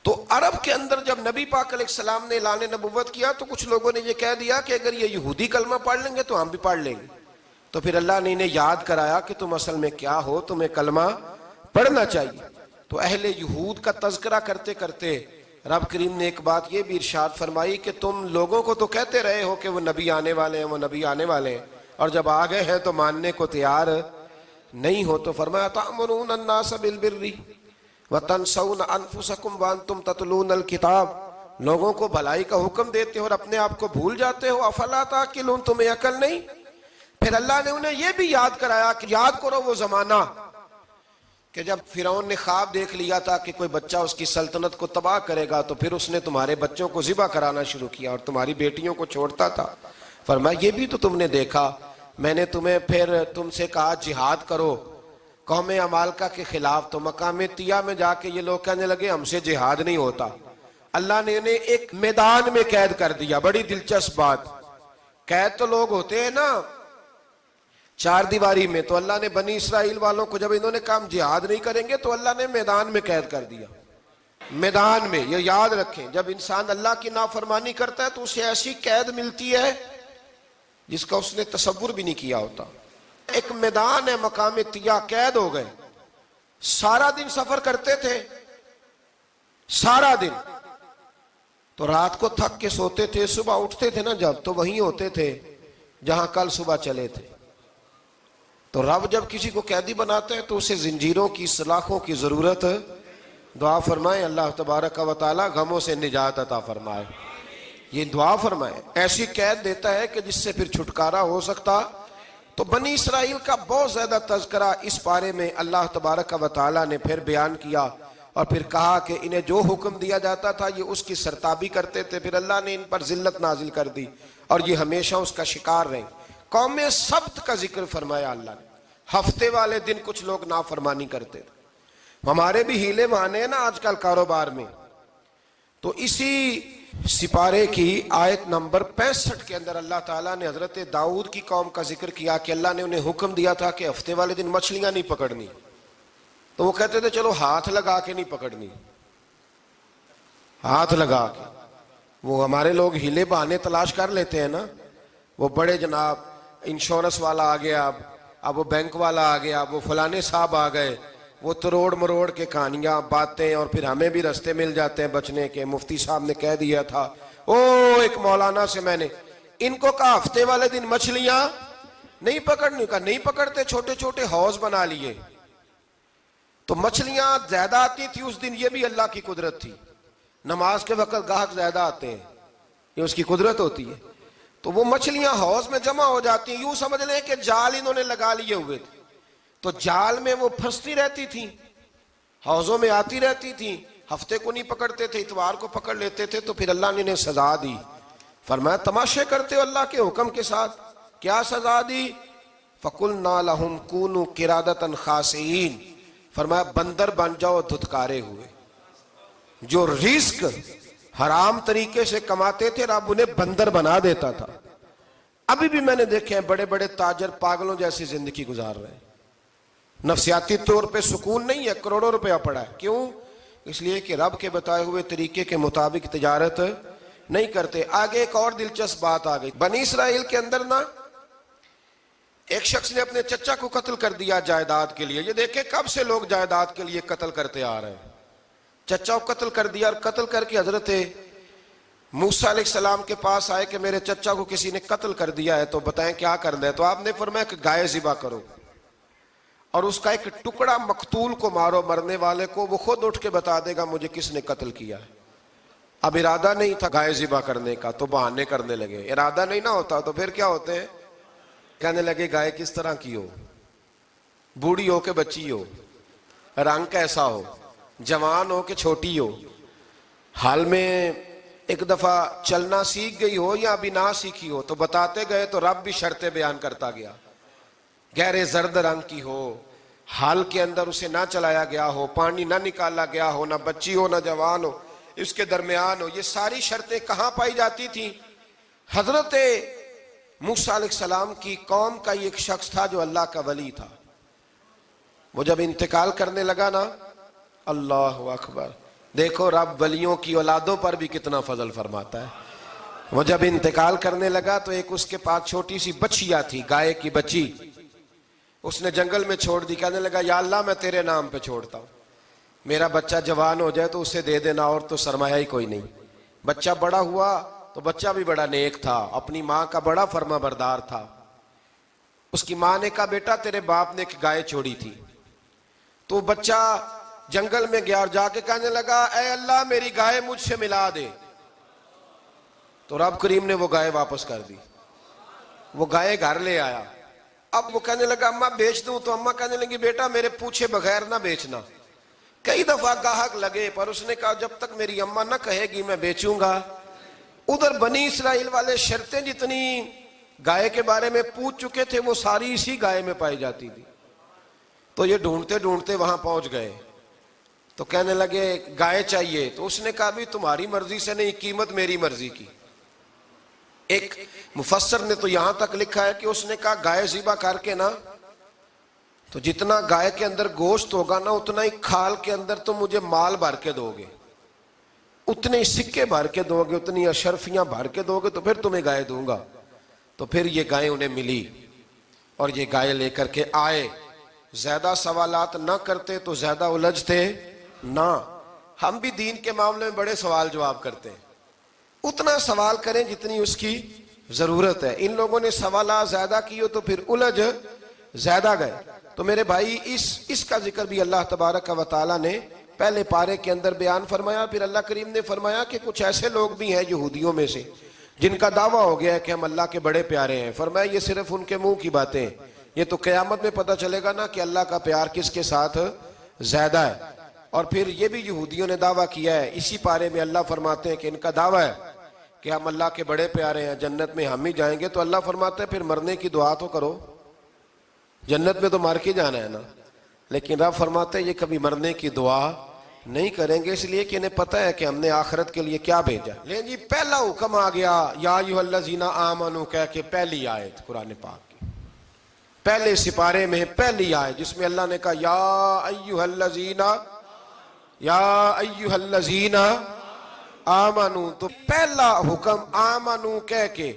تو عرب کے اندر جب نبی پاک علیہ السلام نے اعلان نبوت کیا تو کچھ لوگوں نے یہ کہہ دیا کہ اگر یہ یہودی کلمہ پڑھ لیں گے تو ہم بھی پڑھ لیں گے. تو پھر اللہ نے انہیں یاد کرایا کہ تم اصل میں کیا ہو، تمہیں کلمہ پڑھنا چاہیے. تو اہل یہود کا تذکرہ کرتے کرتے رب کریم نے ایک بات یہ بھی ارشاد فرمائی کہ تم لوگوں کو تو کہتے رہے ہو کہ وہ نبی آنے والے ہیں، وہ نبی آنے والے ہیں، اور جب آ گئے ہیں تو ماننے کو تیار نہیں ہو. تو فرمایا تأمرون الناس بالبر وَتَنْسَوْنَ أَنفُسَكُمْ وَأَنْتُمْ تَتْلُونَ الْكِتَابَ، لوگوں کو بھلائی کا حکم دیتے ہو اور اپنے آپ کو بھول جاتے ہو. افلا تعقلون، تمہیں عقل نہیں؟ پھر اللہ نے انہیں یہ بھی یاد کرایا کہ یاد کرو وہ زمانہ کہ جب فرعون نے خواب دیکھ لیا تھا کہ کوئی بچہ اس کی سلطنت کو تباہ کرے گا، تو پھر اس نے تمہارے بچوں کو ذبح کرانا شروع کیا اور تمہاری بیٹیوں کو چھوڑتا تھا. فرمایا یہ بھی تو تم نے دیکھا، میں نے تمہیں پھر تم سے کہا جہاد کرو قوم عمالقہ کے خلاف، تو مقام طیہ میں جا کے یہ لوگ کہنے لگے ہم سے جہاد نہیں ہوتا. اللہ نے انہیں ایک میدان میں قید کر دیا. بڑی دلچسپ بات. قید تو لوگ ہوتے ہیں نا چار دیواری میں, تو اللہ نے بنی اسرائیل والوں کو جب انہوں نے کہا ہم جہاد نہیں کریں گے تو اللہ نے میدان میں قید کر دیا. میدان میں. یہ یاد رکھیں, جب انسان اللہ کی نافرمانی کرتا ہے تو اسے ایسی قید ملتی ہے جس کا اس نے تصور بھی نہیں کیا ہوتا. ایک میدان ہے مقام طیہ, قید ہو گئے. سارا دن سفر کرتے تھے, سارا دن. تو رات کو تھک کے سوتے تھے, صبح اٹھتے تھے نا جب, تو وہیں ہوتے تھے جہاں کل صبح چلے تھے. تو رب جب کسی کو قیدی بناتا ہے تو اسے زنجیروں کی, سلاخوں کی ضرورت. دعا فرمائے اللہ تبارک و تعالی غموں سے نجات عطا فرمائے. یہ دعا فرمائے. ایسی قید دیتا ہے کہ جس سے پھر چھٹکارا ہو سکتا. تو بنی اسرائیل کا بہت زیادہ تذکرہ اس پارے میں اللہ تبارک و تعالی نے پھر بیان کیا, اور پھر کہا کہ انہیں جو حکم دیا جاتا تھا یہ اس کی سرتابی کرتے تھے. پھر اللہ نے ان پر ذلت نازل کر دی اور یہ ہمیشہ اس کا شکار رہے. قوم سبت کا ذکر فرمایا اللہ نے. ہفتے والے دن کچھ لوگ نافرمانی کرتے تھے. ہمارے بھی ہیلے بہانے ہیں نا آج کل کاروبار میں. تو اسی سپارے کی آیت نمبر 65 کے اندر اللہ تعالیٰ نے حضرت داؤد کی قوم کا ذکر کیا کہ اللہ نے انہیں حکم دیا تھا کہ ہفتے والے دن مچھلیاں نہیں پکڑنی. تو وہ کہتے تھے چلو ہاتھ لگا کے نہیں پکڑنی, ہاتھ لگا کے. وہ ہمارے لوگ ہیلے بہانے تلاش کر لیتے ہیں نا. وہ بڑے جناب انشورنس والا آ گیا, اب وہ بینک والا آ گیا, وہ فلانے صاحب آ گئے, وہ تروڑ مروڑ کے کہانیاں باتیں, اور پھر ہمیں بھی رستے مل جاتے ہیں بچنے کے. مفتی صاحب نے کہہ دیا تھا, ایک مولانا سے میں نے ان کو کہا ہفتے والے دن مچھلیاں نہیں پکڑنی. کہا نہیں پکڑتے, چھوٹے چھوٹے حوض بنا لیے. تو مچھلیاں زیادہ آتی تھی اس دن, یہ بھی اللہ کی قدرت تھی. نماز کے وقت گاہک زیادہ آتے ہیں, یہ اس کی قدرت ہوتی ہے. تو وہ مچھلیاں حوض میں جمع ہو جاتی ہیں. یوں سمجھ لیں کہ جال انہوں نے لگا لیے ہوئے تھے, تو جال میں وہ پھنستی رہتی تھی, حوضوں میں آتی رہتی تھی. ہفتے کو نہیں پکڑتے تھے, اتوار کو پکڑ لیتے تھے. تو پھر اللہ نے انہیں سزا دی. فرمایا تماشے کرتے ہو اللہ کے حکم کے ساتھ. کیا سزا دی؟ فَقُلْنَا لَهُمْ كُونُوا قِرَادَةً خَاسِئِينَ. فرمایا بندر بن جاؤ دھتکارے ہوئے. جو رزق حرام طریقے سے کماتے تھے رب انہیں بندر بنا دیتا تھا. ابھی بھی میں نے دیکھے ہیں بڑے بڑے تاجر پاگلوں جیسی زندگی گزار رہے ہیں. نفسیاتی طور پہ سکون نہیں ہے, کروڑوں روپیہ پڑا ہے. کیوں؟ اس لیے کہ رب کے بتائے ہوئے طریقے کے مطابق تجارت نہیں کرتے. آگے ایک اور دلچسپ بات آ گئی. بنی اسرائیل کے اندر نا ایک شخص نے اپنے چچا کو قتل کر دیا جائیداد کے لیے. یہ دیکھیں کب سے لوگ جائیداد کے لیے قتل کرتے آ رہے ہیں. چچا کو قتل کر دیا, اور قتل کر کے حضرت موسیٰ علیہ السلام کے پاس آئے کہ میرے چچا کو کسی نے قتل کر دیا ہے, تو بتائیں کیا کرنا ہے. تو آپ نے فرمایا کہ گائے ذبح کرو, اور اس کا ایک ٹکڑا مقتول کو مارو, مرنے والے کو. وہ خود اٹھ کے بتا دے گا مجھے کس نے قتل کیا ہے. اب ارادہ نہیں تھا گائے ذبح کرنے کا, تو بہانے کرنے لگے. ارادہ نہیں نہ ہوتا تو پھر کیا ہوتے ہیں, کہنے لگے گائے کس طرح کی ہو, بوڑھی ہو کہ بچی ہو, رنگ کیسا ہو, جوان ہو کہ چھوٹی ہو, حال میں ایک دفعہ چلنا سیکھ گئی ہو یا ابھی نہ سیکھی ہو. تو بتاتے گئے تو رب بھی شرطیں بیان کرتا گیا. گہرے زرد رنگ کی ہو, حال کے اندر اسے نہ چلایا گیا ہو, پانی نہ نکالا گیا ہو, نہ بچی ہو نہ جوان ہو, اس کے درمیان ہو. یہ ساری شرطیں کہاں پائی جاتی تھیں؟ حضرت موسیٰ علیہ السلام کی قوم کا ایک شخص تھا جو اللہ کا ولی تھا. وہ جب انتقال کرنے لگا نا, اللہ اکبر, دیکھو رب ولیوں کی اولادوں پر بھی کتنا فضل فرماتا ہے. وہ جب انتقال کرنے لگا تو ایک اس کے پاس چھوٹی سی بچیا تھی, گائے کی بچی. اس نے جنگل میں چھوڑ دی. کہنے لگا یا اللہ میں تیرے نام پہ چھوڑتا ہوں, میرا بچہ جوان ہو جائے تو اسے دے دینا, اور تو سرمایہ ہی کوئی نہیں. بچہ بڑا ہوا تو بچہ بھی بڑا نیک تھا, اپنی ماں کا بڑا فرما بردار تھا. اس کی ماں نے کہا بیٹا تیرے باپ نے ایک گائے چھوڑی تھی. تو بچہ جنگل میں گیا اور جا کے کہنے لگا اے اللہ میری گائے مجھ سے ملا دے. تو رب کریم نے وہ گائے واپس کر دی. وہ گائے گھر لے آیا. اب وہ کہنے لگا اماں بیچ دوں, تو اماں کہنے لگی بیٹا میرے پوچھے بغیر نہ بیچنا. کئی دفعہ گاہک لگے پر اس نے کہا جب تک میری اماں نہ کہے گی میں بیچوں گا. ادھر بنی اسرائیل والے شرطیں جتنی گائے کے بارے میں پوچھ چکے تھے وہ ساری اسی گائے میں پائی جاتی تھی. تو یہ ڈھونڈتے ڈھونڈتے وہاں پہنچ گئے. تو کہنے لگے گائے چاہیے، تو اس نے کہا بھی تمہاری مرضی سے نہیں، قیمت میری مرضی کی۔ ایک مفسر نے تو یہاں تک لکھا ہے کہ اس نے کہا گائے ذبح کر کے نا، تو جتنا گائے کے اندر گوشت ہوگا نا اتنا ہی کھال کے اندر تم مجھے مال بھر کے دو گے، اتنے ہی سکے بھر کے دو گے، اتنی اشرفیاں بھر کے دو گے تو پھر تمہیں گائے دوں گا۔ تو پھر یہ گائے انہیں ملی اور یہ گائے لے کر کے آئے۔ زیادہ سوالات نہ کرتے تو زیادہ الجھتے نہ۔ ہم بھی دین کے معاملے میں بڑے سوال جواب کرتے ہیں، اتنا سوال کریں جتنی اس کی ضرورت ہے۔ ان لوگوں نے سوالات زیادہ کیے تو پھر الجھ زیادہ گئے۔ تو میرے بھائی اس کا ذکر بھی اللہ تبارک و تعالیٰ نے پہلے پارے کے اندر بیان فرمایا۔ پھر اللہ کریم نے فرمایا کہ کچھ ایسے لوگ بھی ہیں یہودیوں میں سے جن کا دعویٰ ہو گیا ہے کہ ہم اللہ کے بڑے پیارے ہیں۔ فرمایا یہ صرف ان کے منہ کی باتیں ہیں، یہ تو قیامت میں پتہ چلے گا نا کہ اللہ کا پیار کس کے ساتھ زیادہ ہے۔ اور پھر یہ بھی یہودیوں نے دعویٰ کیا ہے، اسی پارے میں اللہ فرماتے ہیں کہ ان کا دعویٰ ہے کہ ہم اللہ کے بڑے پیارے ہیں، جنت میں ہم ہی جائیں گے۔ تو اللہ فرماتے ہیں پھر مرنے کی دعا تو کرو، جنت میں تو مر کے جانا ہے نا۔ لیکن رب فرماتے ہیں یہ کبھی مرنے کی دعا نہیں کریں گے، اس لیے کہ انہیں پتہ ہے کہ ہم نے آخرت کے لیے کیا بھیجا۔ لیکن جی پہلا حکم آ گیا یا ایھا الذین آمنوا کہہ کے، پہلی آیت قرآن پاک کی پہلے سپارے میں پہلی آیت جس میں اللہ نے کہا یا ایھا الذین آمنوا، تو پہلا حکم آمنوا کہہ کے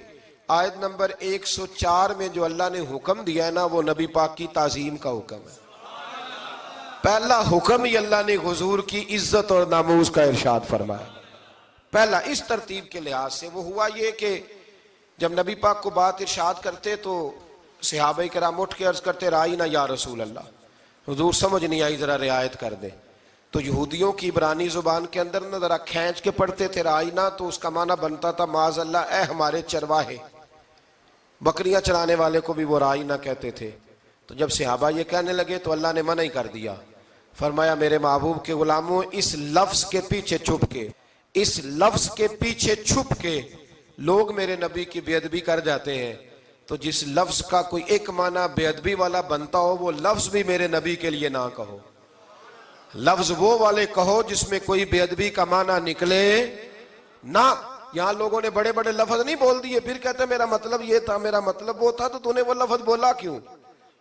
آیت نمبر 104 میں جو اللہ نے حکم دیا ہے نا وہ نبی پاک کی تعظیم کا حکم ہے۔ پہلا حکم ہی اللہ نے حضور کی عزت اور ناموس کا ارشاد فرمایا۔ پہلا اس ترتیب کے لحاظ سے وہ ہوا یہ کہ جب نبی پاک کو بات ارشاد کرتے تو صحابہ کرام اٹھ کے عرض کرتے رائینا یا رسول اللہ، حضور سمجھ نہیں آئی ذرا رعایت کر دیں۔ تو یہودیوں کی عبرانی زبان کے اندر نہ ذرا کھینچ کے پڑھتے تھے رائینا، تو اس کا معنی بنتا تھا معاذ اللہ اے ہمارے چرواہے، بکریاں چرانے والے کو بھی وہ رائینا کہتے تھے۔ تو جب صحابہ یہ کہنے لگے تو اللہ نے منع ہی کر دیا، فرمایا میرے محبوب کے غلاموں اس لفظ کے پیچھے چھپ کے لوگ میرے نبی کی بے ادبی کر جاتے ہیں، تو جس لفظ کا کوئی ایک معنی بے ادبی والا بنتا ہو وہ لفظ بھی میرے نبی کے لیے نہ کہو، لفظ وہ والے کہو جس میں کوئی بے ادبی کا معنی نکلے نہ۔ یہاں لوگوں نے بڑے بڑے لفظ نہیں بول دیے، پھر کہتے میرا مطلب یہ تھا، میرا مطلب وہ تھا، تو تو نے وہ لفظ بولا کیوں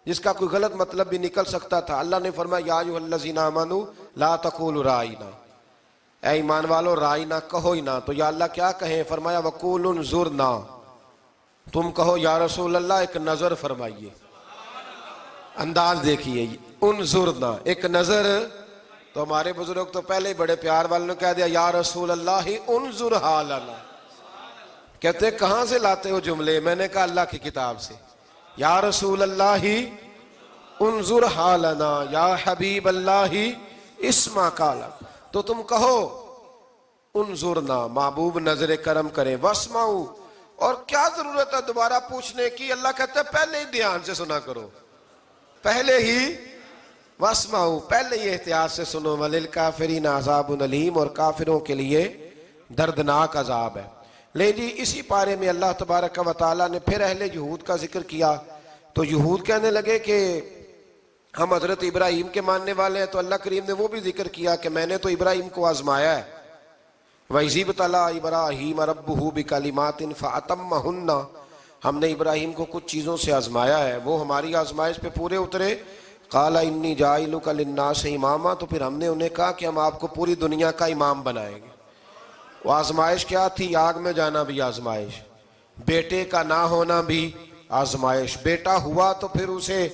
جس کا کوئی غلط مطلب بھی نکل سکتا تھا۔ اللہ نے فرمایا یا ایھا الذین آمنوا لا تقولوا رائینا، اے ایمان والو رائینا کہو ہی نہ۔ تو یا اللہ کیا کہیں؟ فرمایا وقولوا انظرنا، تم کہو یا رسول اللہ ایک نظر فرمائیے۔ انداز دیکھیے، انظرنا ایک نظر۔ تو ہمارے بزرگ تو پہلے ہی بڑے پیار والوں نے کہہ دیا یا رسول اللہ انظر حالنا۔ کہتے کہاں سے لاتے ہو جملے؟ میں نے کہا اللہ کی کتاب سے۔ یا رسول اللہ انظر حالنا یا حبیب اللہ اسمع قالا، تو تم کہو انظرنا محبوب نظر کرم کرے، واسمعوا، اور کیا ضرورت ہے دوبارہ پوچھنے کی؟ اللہ کہتا ہے پہلے ہی دھیان سے سنا کرو، پہلے ہی واسمعوا، پہلے ہی احتیاط سے سنو، وللکافرین عذاب علیم، اور کافروں کے لیے دردناک عذاب ہے۔ لے جی اسی پارے میں اللہ تبارک و تعالیٰ نے پھر اہل یہود کا ذکر کیا۔ تو یہود کہنے لگے کہ ہم حضرت ابراہیم کے ماننے والے ہیں، تو اللہ کریم نے وہ بھی ذکر کیا کہ میں نے تو ابراہیم کو آزمایا ہے، وَإِذِ ابْتَلَىٰ إِبْرَاهِيمَ رَبُّهُ بِكَلِمَاتٍ فَأَتَمَّهُنَّ، ہم نے ابراہیم کو کچھ چیزوں سے آزمایا ہے، وہ ہماری آزمائش پہ پورے اترے۔ قَالَ إِنِّي جَاعِلُكَ لِلنَّاسِ إِمَامًا، تو پھر ہم نے انہیں کہا کہ ہم آپ کو پوری دنیا کا امام بنائیں گے۔ وہ آزمائش کیا تھی؟ آگ میں جانا بھی آزمائش، بیٹے کا نہ ہونا بھی آزمائش، بیٹا ہوا تو پھر اسے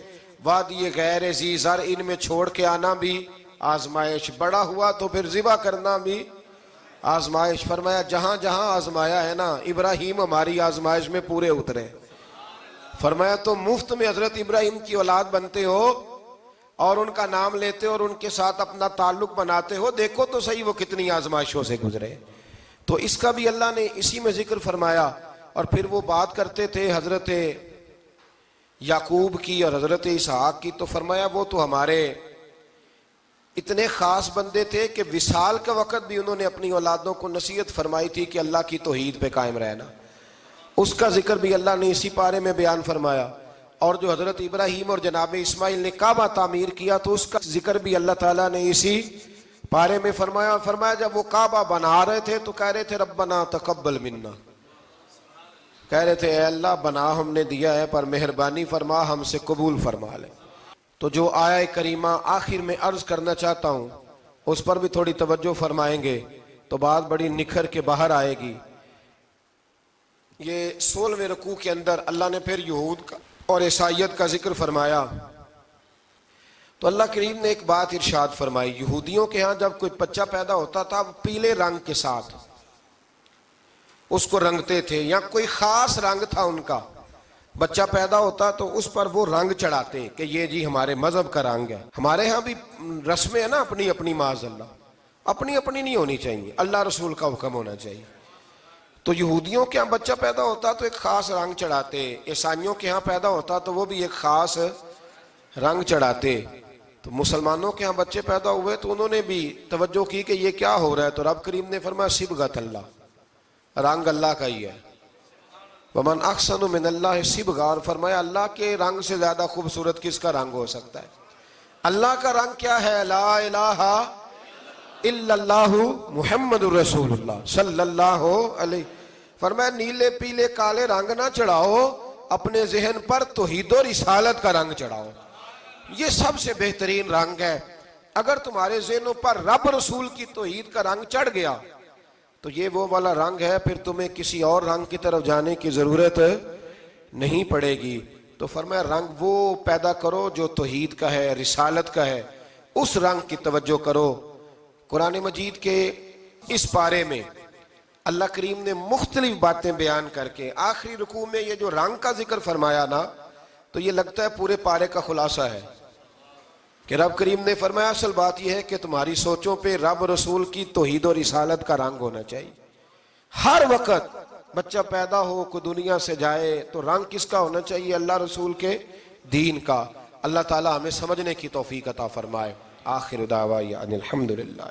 وادی غیر ذی زرع میں چھوڑ کے آنا بھی آزمائش، بڑا ہوا تو پھر ذبح کرنا بھی آزمائش۔ فرمایا جہاں جہاں آزمایا ہے نا ابراہیم ہماری آزمائش میں پورے اترے۔ فرمایا تو مفت میں حضرت ابراہیم کی اولاد بنتے ہو اور ان کا نام لیتے ہو اور ان کے ساتھ اپنا تعلق بناتے ہو، دیکھو تو صحیح وہ کتنی آزمائشوں سے گزرے۔ تو اس کا بھی اللہ نے اسی میں ذکر فرمایا۔ اور پھر وہ بات کرتے تھے حضرت یعقوب کی اور حضرت اسحاق کی، تو فرمایا وہ تو ہمارے اتنے خاص بندے تھے کہ وصال کے وقت بھی انہوں نے اپنی اولادوں کو نصیحت فرمائی تھی کہ اللہ کی توحید پہ قائم رہنا، اس کا ذکر بھی اللہ نے اسی پارے میں بیان فرمایا۔ اور جو حضرت ابراہیم اور جناب اسماعیل نے کعبہ تعمیر کیا تو اس کا ذکر بھی اللہ تعالیٰ نے اسی پارے میں فرمایا جب وہ کعبہ بنا رہے تھے تو کہہ رہے تھے ربنا تقبل منا، کہہ رہے تھے اے اللہ بنا ہم نے دیا ہے پر مہربانی فرما ہم سے قبول فرما لے۔ تو جو آیہ کریمہ آخر میں عرض کرنا چاہتا ہوں اس پر بھی تھوڑی توجہ فرمائیں گے تو بات بڑی نکھر کے باہر آئے گی۔ یہ 16ویں رکوع کے اندر اللہ نے پھر یہود کا اور عیسائیت کا ذکر فرمایا تو اللہ کریم نے ایک بات ارشاد فرمائی، یہودیوں کے ہاں جب کوئی بچہ پیدا ہوتا تھا پیلے رنگ کے ساتھ اس کو رنگتے تھے، یا کوئی خاص رنگ تھا ان کا، بچہ پیدا ہوتا تو اس پر وہ رنگ چڑھاتے کہ یہ جی ہمارے مذہب کا رنگ ہے۔ ہمارے ہاں بھی رسمیں ہیں نا اپنی اپنی، معاذ اللہ اپنی اپنی نہیں ہونی چاہیے، اللہ رسول کا حکم ہونا چاہیے۔ تو یہودیوں کے ہاں بچہ پیدا ہوتا تو ایک خاص رنگ چڑھاتے، عیسائیوں کے ہاں پیدا ہوتا تو وہ بھی ایک خاص رنگ چڑھاتے۔ تو مسلمانوں کے ہاں بچے پیدا ہوئے تو انہوں نے بھی توجہ کی کہ یہ کیا ہو رہا ہے، تو رب کریم نے فرمایا صبغۃ اللہ، رنگ اللہ کا ہی ہے۔ ومن احسن من اللہ صبغہ، اور فرمایا اللہ کے رنگ سے زیادہ خوبصورت کس کا رنگ ہو سکتا ہے؟ اللہ کا رنگ کیا ہے؟ لا الہ الا اللہ محمد الرسول اللہ صلی اللہ علیہ۔ فرمایا نیلے پیلے کالے رنگ نہ چڑھاؤ، اپنے ذہن پر توحید و رسالت کا رنگ چڑھاؤ، یہ سب سے بہترین رنگ ہے۔ اگر تمہارے ذہنوں پر رب رسول کی توحید کا رنگ چڑھ گیا تو یہ وہ والا رنگ ہے، پھر تمہیں کسی اور رنگ کی طرف جانے کی ضرورت نہیں پڑے گی۔ تو فرمایا رنگ وہ پیدا کرو جو توحید کا ہے، رسالت کا ہے، اس رنگ کی توجہ کرو۔ قرآن مجید کے اس پارے میں اللہ کریم نے مختلف باتیں بیان کر کے آخری رکوع میں یہ جو رنگ کا ذکر فرمایا نا، تو یہ لگتا ہے پورے پارے کا خلاصہ ہے کہ رب کریم نے فرمایا اصل بات یہ ہے کہ تمہاری سوچوں پہ رب رسول کی توحید و رسالت کا رنگ ہونا چاہیے۔ ہر وقت بچہ پیدا ہو، کوئی دنیا سے جائے تو رنگ کس کا ہونا چاہیے؟ اللہ رسول کے دین کا۔ اللہ تعالی ہمیں سمجھنے کی توفیق عطا فرمائے۔ آخر دعوانا ان الحمدللہ۔